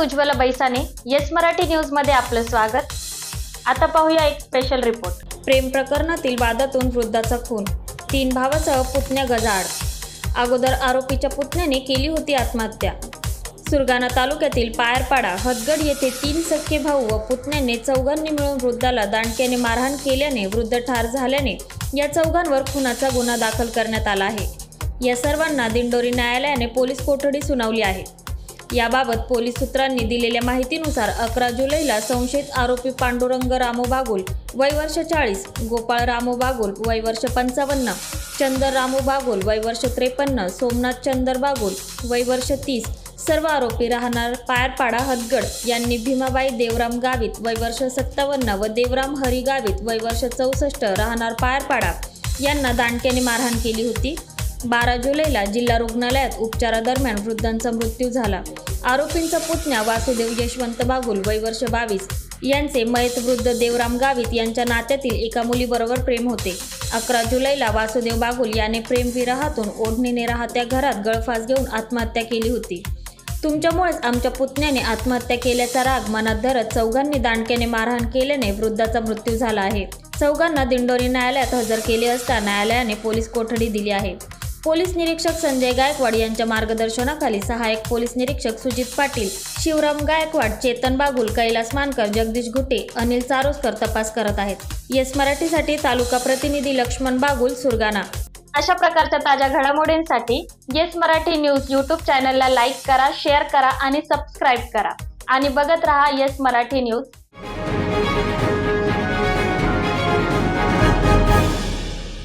Ujjwala बैसाने yes Marathi news मध्ये आपलं स्वागत। आता पाहूया एक स्पेशल रिपोर्ट। प्रेम प्रकरणातील वादातून वृद्धाचा खून, 3 भावासह पुतण्या गजाआड। अगोदर आरोपीच्या पुतण्याने केली होती आत्महत्या। सुरगाणा तालुक्यातील पायरपाडा हदगड येथे 3 सख्खे भाऊ व पुतण्याने चौघांनी मिळून वृद्धाला दांडक्याने मारहाण केल्याने वृद्ध ठार झाल्याने या चौघांवर खुनाचा गुन्हा दाखल करण्यात आला आहे। या सर्वांना दिंडोरी न्यायालयाने पोलीस कोठडी सुनावली आहे। याबाबत पोलीस सूत्रांनी दिलेल्या माहितीनुसार 11 जुलैला संशयित आरोपी पांडुरंग रामू बागुल वय वर्ष 40, गोपाळ रामू बागुल वय वर्ष 55, चंदर रामू बागुल वय वर्ष 53, सोमनाथ चंदर बागुल वय वर्ष 30 सर्व आरोपी राहणार पायरपाडा हदगड यांनी भीमाबाई देवराम गावित वय वर्ष 57 व देवराम हरी गावित वय वर्ष 64 राहणार पायरपाडा यांना दांडक्याने मारहाण केली होती। 12 जुलैला जिल्हा रुग्णालयात उपचारादरम्यान वृद्धांचा मृत्यू झाला। आरोपींचा पुतण्या वासुदेव यशवंत बागुल वय वर्ष 22 यांचे मयत वृद्ध देवराम गावित यांच्या नात्यातील एका मुलीबरोबर प्रेम होते। 11 जुलैला वासुदेव बागुल याने प्रेमविरहातून ओढणीने राहत्या घरात गळफास घेऊन आत्महत्या केली होती। तुमच्यामुळेच आमच्या पुतण्याने आत्महत्या केल्याचा राग मनात धरत चौघांनी दांडक्याने मारहाण केल्याने वृद्धाचा मृत्यू झाला आहे। चौघांना दिंडोरी न्यायालयात हजर केले असता न्यायालयाने पोलीस कोठडी दिली आहे। पोलीस निरीक्षक संजय गायकवाड यांच्या मार्गदर्शनाखाली सहाय्यक पोलीस निरीक्षक सुजित पाटील, शिवराम गायकवाड, चेतन बागुल, कैलास मानकर, जगदीश घुटे, अनिल चारोस्कर तपास करत आहेत। येस मराठीसाठी तालुका प्रतिनिधी लक्ष्मण बागुल, सुरगाणा। अशा प्रकारच्या ताज्या घडामोडींसाठी येस मराठी न्यूज यूट्यूब चॅनलला लाईक करा, शेअर करा आणि सबस्क्राईब करा आणि बघत रहा येस मराठी न्यूज।